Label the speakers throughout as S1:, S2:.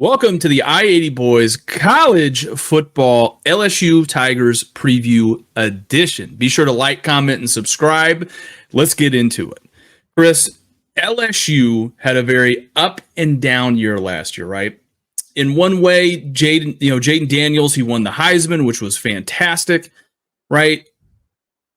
S1: Welcome to the I-80 Boys College Football LSU Tigers Preview Edition. Be sure to like, comment, and subscribe. Let's get into it. Chris, LSU had a very up and down year last year, right? In one way, Jayden Daniels, he won the Heisman, which was fantastic, right?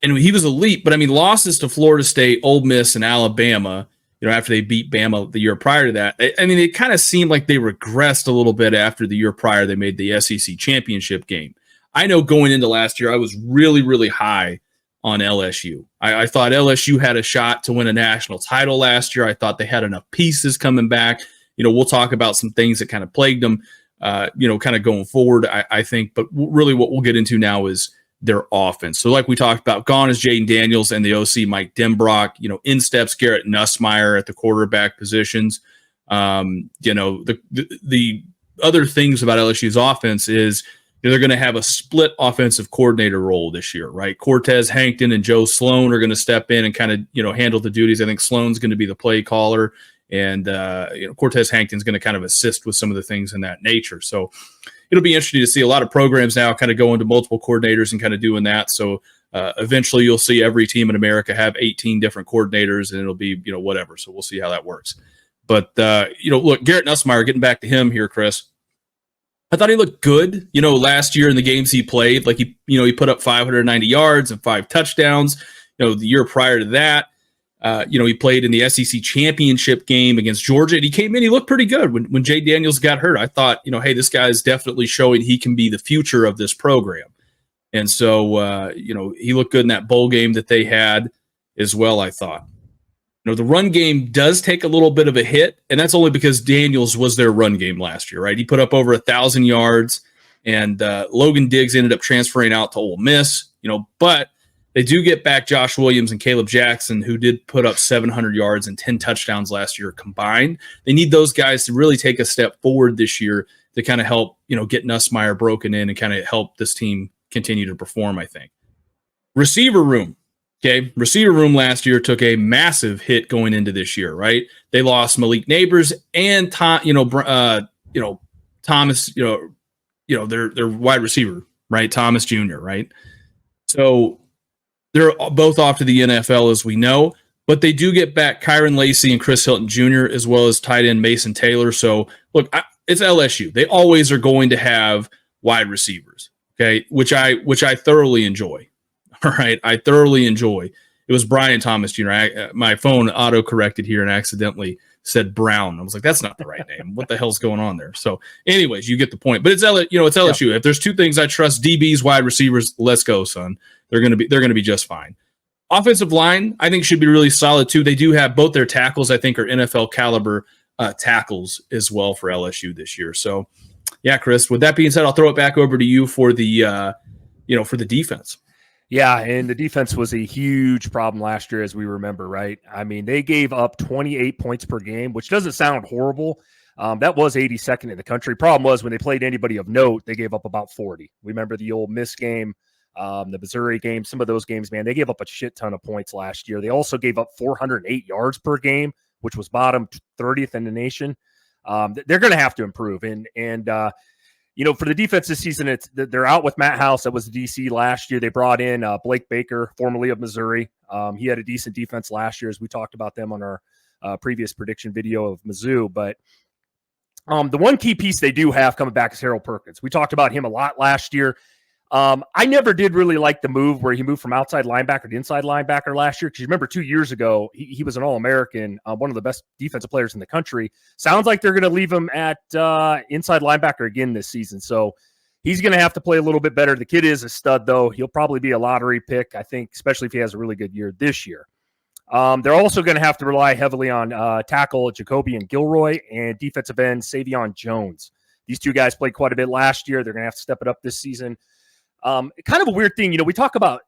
S1: And he was elite, but I mean, losses to Florida State, Ole Miss, and Alabama, after they beat Bama the year prior to that. I mean, it kind of seemed like they regressed a little bit after the year prior they made the SEC championship game. I know going into last year, I was really, really high on LSU. I thought LSU had a shot to win a national title last year. I thought they had enough pieces coming back. We'll talk about some things that kind of plagued them, kind of going forward, I think. But really what we'll get into now is their offense. So like we talked about, gone is Jayden Daniels and the OC Mike Denbrock. In steps Garrett Nussmeier at the quarterback positions. The other things about LSU's offense is they're going to have a split offensive coordinator role this year, right? Cortez Hankton and Joe Sloan are going to step in and kind of handle the duties. I think Sloan's going to be the play caller, and Cortez Hankton's going to kind of assist with some of the things in that nature. So it'll be interesting to see a lot of programs now kind of go into multiple coordinators and kind of doing that. So eventually you'll see every team in America have 18 different coordinators, and it'll be, whatever. So we'll see how that works. But, look, Garrett Nussmeier, getting back to him here, Chris, I thought he looked good, last year in the games he played. Like he put up 590 yards and 5 touchdowns. The year prior to that, he played in the SEC championship game against Georgia, and he came in, he looked pretty good when Jay Daniels got hurt. I thought, hey, this guy is definitely showing he can be the future of this program. And so, he looked good in that bowl game that they had as well, I thought. The run game does take a little bit of a hit, and that's only because Daniels was their run game last year, right? He put up over 1,000 yards, and Logan Diggs ended up transferring out to Ole Miss, but they do get back Josh Williams and Caleb Jackson, who did put up 700 yards and 10 touchdowns last year combined. They need those guys to really take a step forward this year to kind of help, get Nussmeier broken in and kind of help this team continue to perform, I think. Receiver room. Okay. Receiver room last year took a massive hit going into this year, right? They lost Malik Neighbors and Thomas, their wide receiver, right? Thomas Jr., right? So they're both off to the NFL, as we know, but they do get back Kyron Lacey and Chris Hilton Jr., as well as tight end Mason Taylor. So, look, it's LSU. They always are going to have wide receivers, okay, which I thoroughly enjoy. All right, I thoroughly enjoy. It was Brian Thomas Jr. My phone auto-corrected here and accidentally said Brown. I was like, that's not the right name. What the hell's going on there? So, anyways, you get the point. But it's LSU. Yeah. If there's two things I trust, DBs, wide receivers, let's go, son. They're gonna be just fine. Offensive line, I think, should be really solid too. They do have both their tackles, I think, are NFL caliber tackles as well for LSU this year. So, yeah, Chris. With that being said, I'll throw it back over to you for the for the defense.
S2: Yeah, and the defense was a huge problem last year, as we remember, right? I mean, they gave up 28 points per game, which doesn't sound horrible. That was 82nd in the country. Problem was when they played anybody of note, they gave up about 40. Remember the Ole Miss game, the Missouri game, some of those games, man, they gave up a shit ton of points last year. They also gave up 408 yards per game, which was bottom 30th in the nation. They're going to have to improve. And for the defense this season, they're out with Matt House. That was the DC last year. They brought in Blake Baker, formerly of Missouri. He had a decent defense last year, as we talked about them on our previous prediction video of Mizzou. But the one key piece they do have coming back is Harold Perkins. We talked about him a lot last year. I never did really like the move where he moved from outside linebacker to inside linebacker last year. Because you remember 2 years ago, he was an All-American, one of the best defensive players in the country. Sounds like they're going to leave him at inside linebacker again this season. So he's going to have to play a little bit better. The kid is a stud, though. He'll probably be a lottery pick, I think, especially if he has a really good year this year. They're also going to have to rely heavily on tackle Jacoby and Gilroy and defensive end Savion Jones. These two guys played quite a bit last year. They're going to have to step it up this season. Kind of a weird thing, we talk about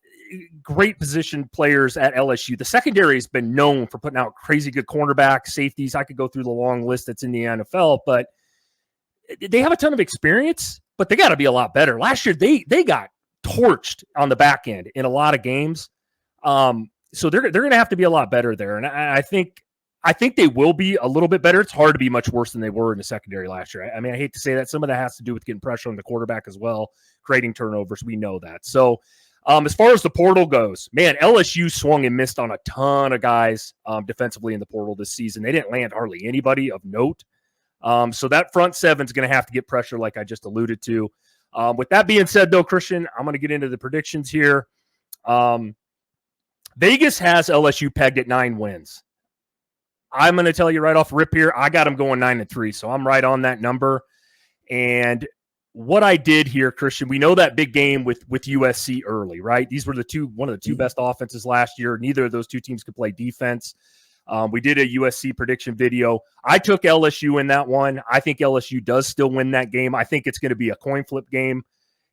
S2: great position players at LSU. The secondary has been known for putting out crazy good cornerbacks, safeties. I could go through the long list that's in the NFL, but they have a ton of experience, but they got to be a lot better. Last year, they got torched on the back end in a lot of games. So they're going to have to be a lot better there. And I think I think they will be a little bit better. It's hard to be much worse than they were in the secondary last year. I mean, I hate to say that. Some of that has to do with getting pressure on the quarterback as well, creating turnovers. We know that. So as far as the portal goes, man, LSU swung and missed on a ton of guys defensively in the portal this season. They didn't land hardly anybody of note. So that front seven is going to have to get pressure like I just alluded to. With that being said, though, Christian, I'm going to get into the predictions here. Vegas has LSU pegged at 9 wins. I'm going to tell you right off rip here, I got them going 9-3, so I'm right on that number. And what I did here, Christian, we know that big game with USC early, right? These were one of the two best offenses last year. Neither of those two teams could play defense. We did a USC prediction video. I took LSU in that one. I think LSU does still win that game. I think it's going to be a coin flip game.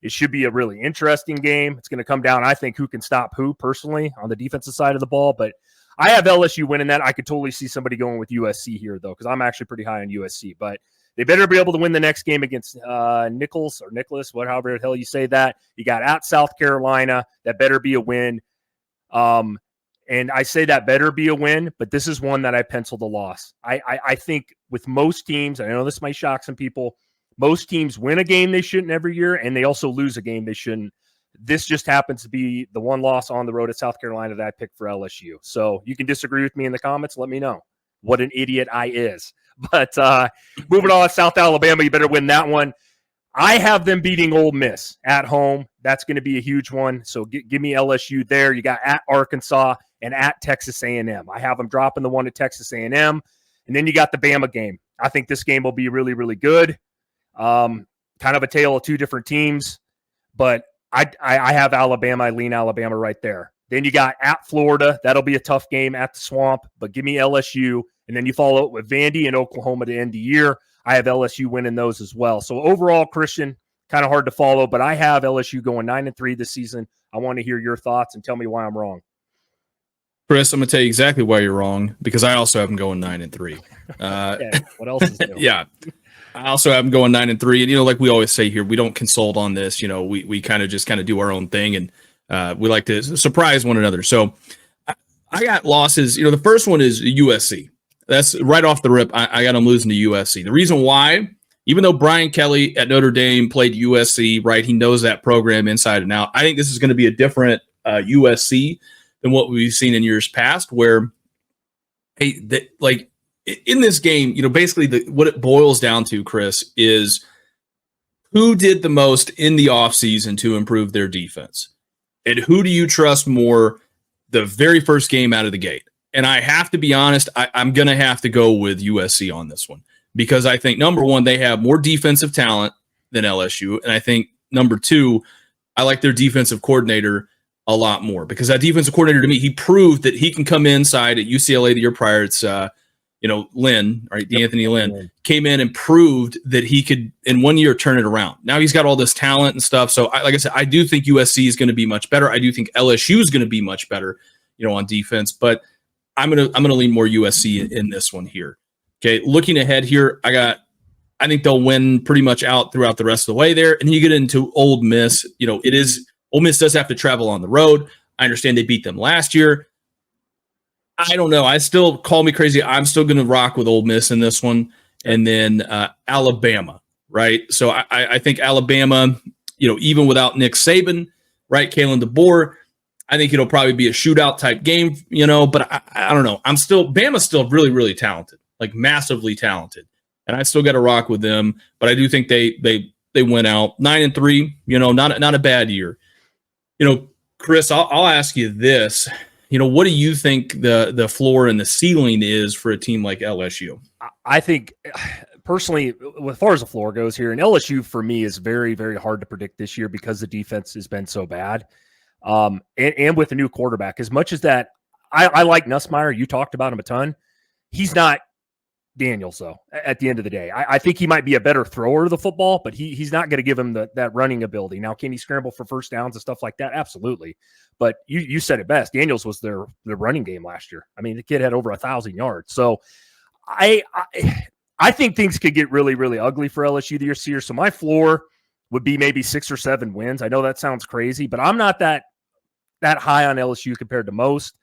S2: It should be a really interesting game. It's going to come down, I think, who can stop who personally on the defensive side of the ball. But I have LSU winning that. I could totally see somebody going with USC here, though, because I'm actually pretty high on USC. But they better be able to win the next game against Nicholas, however the hell you say that. You got at South Carolina. That better be a win. And I say that better be a win, but this is one that I penciled a loss. I think with most teams, I know this might shock some people, most teams win a game they shouldn't every year, and they also lose a game they shouldn't. This just happens to be the one loss on the road at South Carolina that I picked for LSU. So you can disagree with me in the comments. Let me know what an idiot I is. But moving on, South Alabama, you better win that one. I have them beating Ole Miss at home. That's going to be a huge one. So give me LSU there. You got at Arkansas and at Texas A&M. I have them dropping the one at Texas A&M. And then you got the Bama game. I think this game will be really, really good. Kind of a tale of two different teams. But I have Alabama. I lean Alabama right there. Then you got at Florida. That'll be a tough game at the Swamp. But give me LSU. And then you follow it with Vandy and Oklahoma to end the year. I have LSU winning those as well. So overall, Christian, kind of hard to follow, but I have LSU going 9-3 this season. I want to hear your thoughts and tell me why I'm wrong.
S1: Chris, I'm going to tell you exactly why you're wrong, because I also have them going 9-3.
S2: Okay, what else is new?
S1: Yeah. I also have them going 9-3. And, like we always say here, we don't consult on this. We kind of just do our own thing, and we like to surprise one another. So I got losses. The first one is USC. That's right off the rip. I got them losing to USC. The reason why, even though Brian Kelly at Notre Dame played USC, right, he knows that program inside and out. I think this is going to be a different USC than what we've seen in years past, where, in this game, basically what it boils down to, Chris, is who did the most in the offseason to improve their defense? And who do you trust more the very first game out of the gate? And I have to be honest, I'm going to have to go with USC on this one, because I think, number one, they have more defensive talent than LSU. And I think, number two, I like their defensive coordinator a lot more, because that defensive coordinator, to me, he proved that he can come inside at UCLA the year prior. It's, Lynn, right? D'Anthony Lynn came in and proved that he could, in 1 year, turn it around. Now he's got all this talent and stuff. So, like I said, I do think USC is going to be much better. I do think LSU is going to be much better, on defense. But I'm gonna lean more USC in this one here. Okay, looking ahead here, I think they'll win pretty much out throughout the rest of the way there. And then you get into Ole Miss. Ole Miss does have to travel on the road. I understand they beat them last year. I don't know. I still, call me crazy, I'm still gonna rock with Ole Miss in this one. And then Alabama, right? So I think Alabama, even without Nick Saban, right? Kalen DeBoer, I think it'll probably be a shootout type game, but I don't know. Bama's still really, really talented, like massively talented. And I still got to rock with them, but I do think they went out 9-3, not a bad year. Chris, I'll ask you this, what do you think the floor and the ceiling is for a team like LSU?
S2: I think personally, as far as the floor goes here, and LSU for me is very, very hard to predict this year because the defense has been so bad. And with a new quarterback, as much as that, I like Nussmeier. You talked about him a ton. He's not Daniels, though, at the end of the day. I think he might be a better thrower of the football, but he's not going to give him that running ability. Now, can he scramble for first downs and stuff like that? Absolutely. But you said it best. Daniels was their running game last year. I mean, the kid had over 1,000 yards. So I think things could get really, really ugly for LSU this year. So my floor would be maybe 6 or 7 wins. I know that sounds crazy, but I'm not that high on LSU compared to most.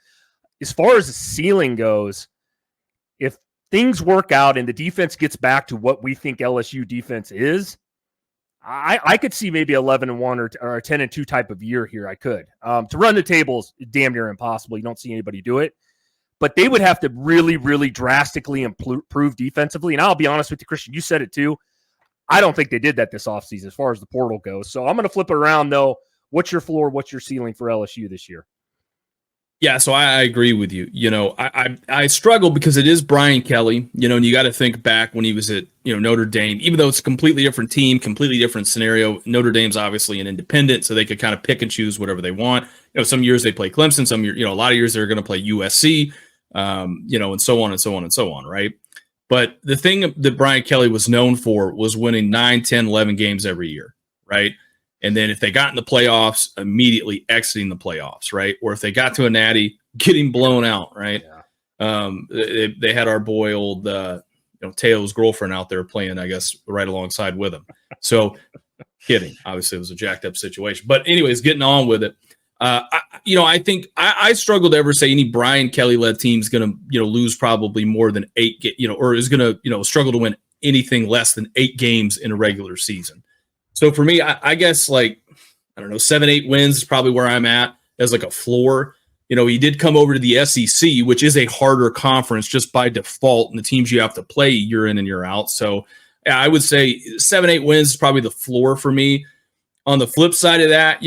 S2: As far as the ceiling goes, things work out and the defense gets back to what we think LSU defense is, I could see maybe 11-1 or a 10-2 type of year here. I could. To run the table is damn near impossible. You don't see anybody do it. But they would have to really, really drastically improve defensively. And I'll be honest with you, Christian, you said it too. I don't think they did that this offseason as far as the portal goes. So I'm going to flip it around, though. What's your floor? What's your ceiling for LSU this year?
S1: Yeah, so I agree with you. I struggle because it is Brian Kelly, and you got to think back when he was at, Notre Dame, even though it's a completely different team, completely different scenario. Notre Dame's obviously an independent, so they could kind of pick and choose whatever they want. Some years they play Clemson, some year, a lot of years they're going to play USC, and so on and so on and so on, right? But the thing that Brian Kelly was known for was winning 9, 10, 11 games every year, right? And then if they got in the playoffs, immediately exiting the playoffs, right? Or if they got to a natty, getting blown out, right? Yeah. They had our boy, old Teo's girlfriend out there playing, I guess, right alongside with him. So, kidding. Obviously, it was a jacked up situation. But anyways, getting on with it. I think I struggle to ever say any Brian Kelly led team is going to, lose probably more than 8, or is going to, struggle to win anything less than 8 games in a regular season. So for me, I guess 7, 8 wins is probably where I'm at as like a floor. He did come over to the SEC, which is a harder conference just by default, and the teams you have to play year in and year out. So yeah, I would say 7, 8 wins is probably the floor for me. On the flip side of that,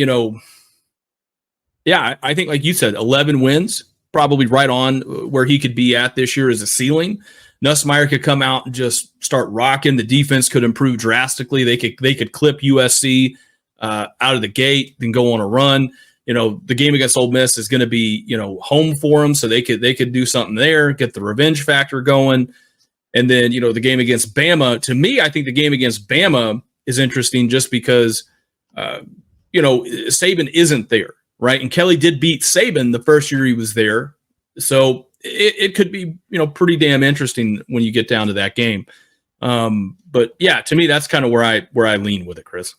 S1: I think like you said, 11 wins, probably right on where he could be at this year as a ceiling. Nussmeier could come out and just start rocking. The defense could improve drastically. They could clip USC out of the gate, then go on a run. The game against Ole Miss is going to be, home for them, so they could do something there, get the revenge factor going. And then, the game against Bama, to me, I think the game against Bama is interesting just because, Saban isn't there, right? And Kelly did beat Saban the first year he was there. So it could be, pretty damn interesting when you get down to that game. But yeah, to me, that's kind of where I lean with it, Chris.